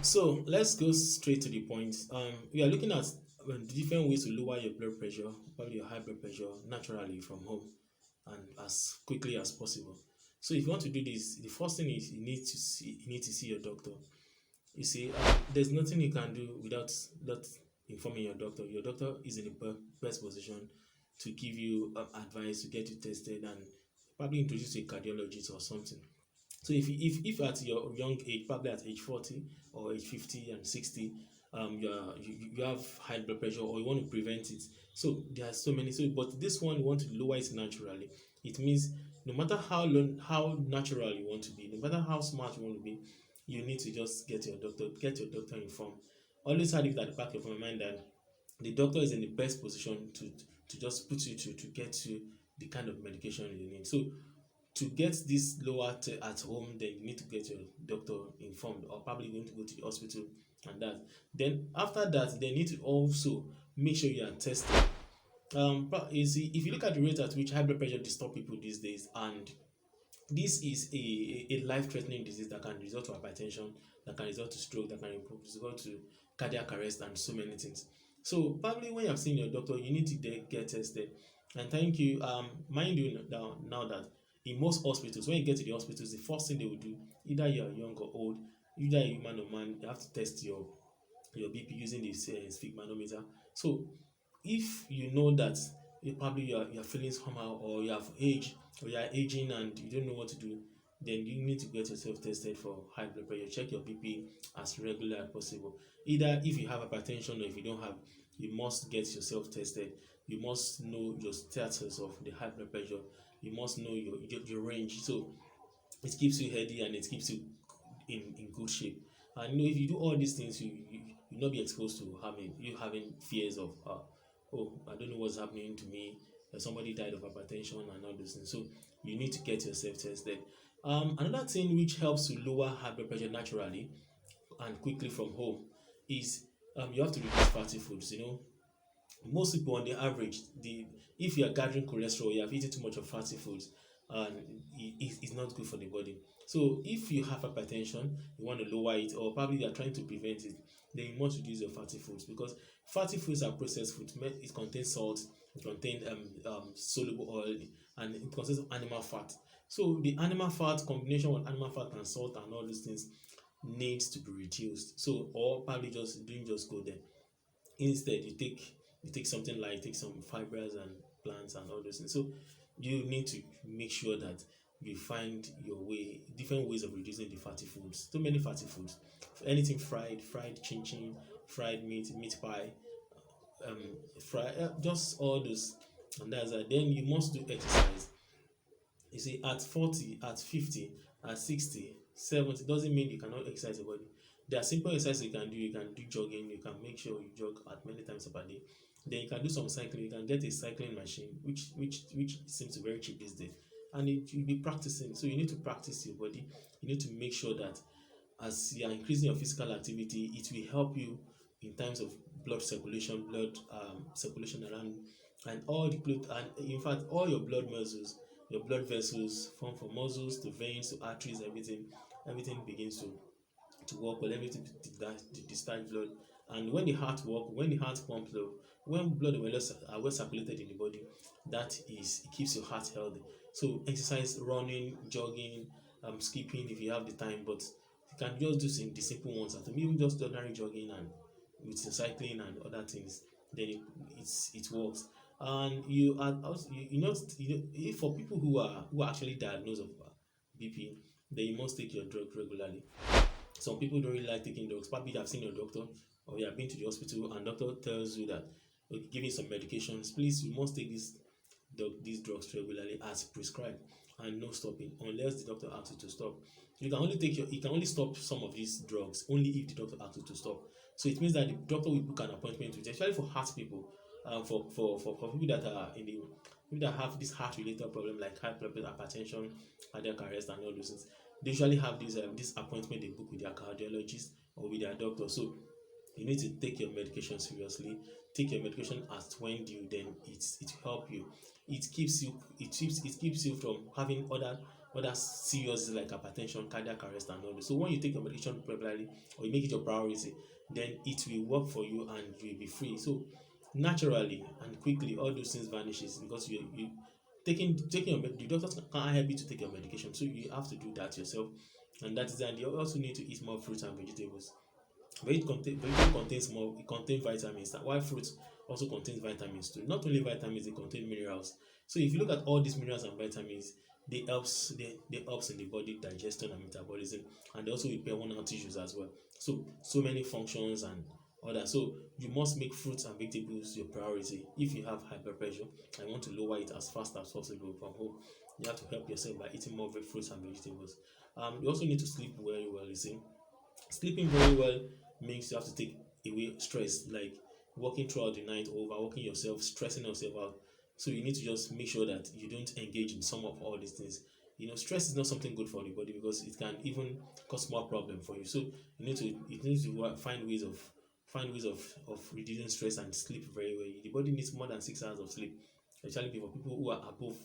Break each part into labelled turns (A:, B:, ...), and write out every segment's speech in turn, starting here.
A: So let's go straight to the point. We are looking at the different ways to lower your blood pressure, probably your high blood pressure, naturally from home and as quickly as possible. So if you want to do this, the first thing is you need to see your doctor. You see, there's nothing you can do without informing your doctor. Your doctor is in the best position to give you advice, to get you tested, and probably introduce you to a cardiologist or something. So if at your young age, probably at age 40 or age 50 and 60, you have high blood pressure or you want to prevent it. So there are so many. So but this one you want to lower it naturally. It means no matter how natural you want to be, no matter how smart you want to be, you need to just get your doctor informed. Always have it at the back of your mind that the doctor is in the best position to just put you to get you the kind of medication you need. So to get this lower at home, then you need to get your doctor informed, or probably going to go to the hospital and that. Then after that, they need to also make sure you are tested. But you see, if you look at the rate at which high blood pressure disturb people these days, and this is a life-threatening disease that can result to hypertension, that can result to stroke, that can result to cardiac arrest, and so many things. So probably when you have seen your doctor, you need to get tested. And thank you. Mind you now that in most hospitals, when you get to the hospitals, the first thing they will do, either you are young or old, either a human or man, you have to test your BP using this sphygmanometer. So if you know that you're feeling somehow, or you have age, or you are aging and you don't know what to do, then you need to get yourself tested for high blood pressure. Check your BP as regular as possible. Either if you have hypertension or if you don't have, you must get yourself tested. You must know your status of the high blood pressure. You must know your range. So it keeps you healthy and it keeps you in good shape. And if you do all these things, you not be exposed to having fears of oh, I don't know what's happening to me. Somebody died of hypertension and all those things. So you need to get yourself tested. Another thing which helps to lower high blood pressure naturally and quickly from home is you have to reduce fatty foods. Most people on the average, the if you are gathering cholesterol, you have eaten too much of fatty foods, and it's not good for the body. So if you have hypertension, you want to lower it, or probably you are trying to prevent it, then you must reduce your fatty foods, because fatty foods are processed foods. It contains salt, it contains soluble oil, and it contains animal fat. So the animal fat, combination with animal fat and salt and all these things, needs to be reduced. So or probably just go there. Instead, you take something like take some fibers and plants and all those things. So you need to make sure that you find your way, different ways of reducing the fatty foods. Too many fatty foods, anything fried chin chin, fried meat pie, um fry, just all those. And that's that. Then you must do exercise. You see, at 40, at 50, at 60, 70, doesn't mean you cannot exercise your body. There are simple exercises you can do. You can do jogging, you can make sure you jog at many times per day. Then you can do some cycling, you can get a cycling machine, which seems very cheap these days. And you'll be practicing. So you need to practice your body. You need to make sure that as you are increasing your physical activity, it will help you in terms of blood circulation around, and all the blood, and in fact all your blood muscles, your blood vessels, from muscles to veins to arteries, everything begins to work well, everything to discharge blood. And when the heart pumps blood, when blood are well circulated in the body, that is, it keeps your heart healthy. So exercise, running, jogging, skipping if you have the time, but you can just do the simple ones at home, even just ordinary jogging and with the cycling and other things. Then it works. And you are also, if for people who are actually diagnosed of BP, then you must take your drug regularly. Some people don't really like taking drugs. Probably you have seen your doctor, or you have been to the hospital and doctor tells you that, okay, give you some medications, please, you must take these drugs regularly as prescribed, and no stopping unless the doctor asks you to stop. You can only stop some of these drugs only if the doctor asks you to stop. So it means that the doctor will book an appointment with, especially for heart people, for people that are in the people that have this heart related problem like high blood pressure, hypertension, cardiac arrest, and all those things. They usually have this appointment they book with their cardiologist or with their doctor. So you need to take your medication seriously. Take your medication as when due. Then it help you. It keeps you from having other other serious diseases like hypertension, cardiac arrest, and all this. So when you take your medication regularly or you make it your priority, then it will work for you and you will be free. So naturally and quickly, all those things vanishes because you taking your the doctors can't help you to take your medication, so you have to do that yourself. And that is, and you also need to eat more fruits and vegetables. Vegetable contains more, it contains vitamins, while fruit also contains vitamins too. Not only vitamins, they contain minerals. So if you look at all these minerals and vitamins, they helps in the body digestion and metabolism, and they also repair worn out tissues as well. So many functions and others. So you must make fruits and vegetables your priority. If you have high blood pressure and want to lower it as fast as possible from home, you have to help yourself by eating more fruits and vegetables. You also need to sleep very well. You see, sleeping very well means you have to take away stress, like working throughout the night or overworking yourself, stressing yourself out. So you need to just make sure that you don't engage in some of all these things. Stress is not something good for the body because it can even cause more problem for you. So you need to find ways of reducing stress and sleep very well. The body needs more than 6 hours of sleep, especially for people who are above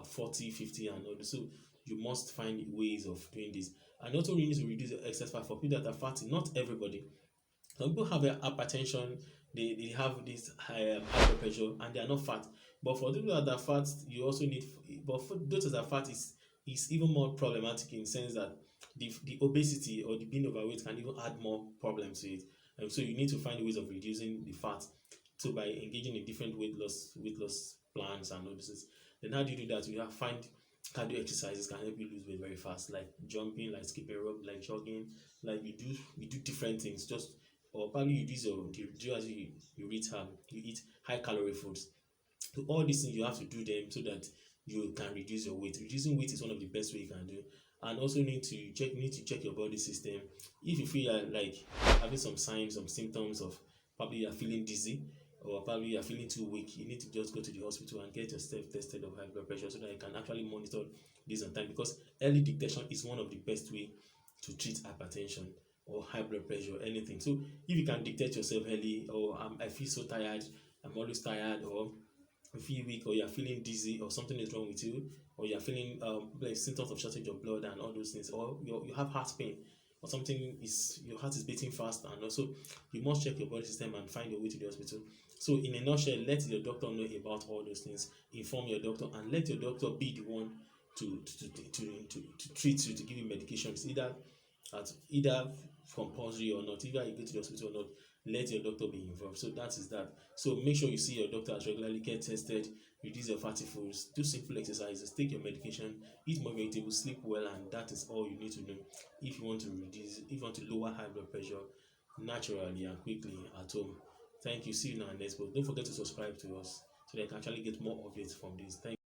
A: 40, 50 and all this. So you must find ways of doing this. And also you need to reduce the excess fat for people that are fatty. Not everybody. Some people have hypertension, they have this high blood pressure and they are not fat. But for people that are fat, you also need, but for those that are fat is even more problematic in the sense that the obesity or the being overweight can even add more problems to it. So you need to find ways of reducing the fat. So by engaging in different weight loss plans and all this. Then how do you do that? You have find cardio exercises can help you lose weight very fast, like jumping, like skipping rope, like jogging, like you do different things. Just or probably you do as you eat high calorie foods. So all these things you have to do them so that you can reduce your weight. Reducing weight is one of the best way you can do. And also need to check your body system. If you feel like having some signs, some symptoms of probably you're feeling dizzy or probably you're feeling too weak, you need to just go to the hospital and get yourself tested of high blood pressure so that you can actually monitor this on time, because early detection is one of the best way to treat hypertension or high blood pressure or anything. So if you can detect yourself early, or I feel so tired, I'm always tired, or you feel weak, or you're feeling dizzy, or something is wrong with you, or you're feeling like symptoms of shortage of blood and all those things, or you have heart pain, or something is your heart is beating fast, and also you must check your body system and find your way to the hospital. So in a nutshell, let your doctor know about all those things, inform your doctor, and let your doctor be the one to treat you, to give you medications, either compulsory or not, either you go to the hospital or not. Let your doctor be involved. So that is that. So make sure you see your doctor as regularly, get tested, reduce your fatty foods, do simple exercises, take your medication, eat more vegetables, sleep well, and that is all you need to know if you want to lower high blood pressure naturally and quickly at home. Thank you. See you in our next book. Don't forget to subscribe to us so that you can actually get more updates from this. Thank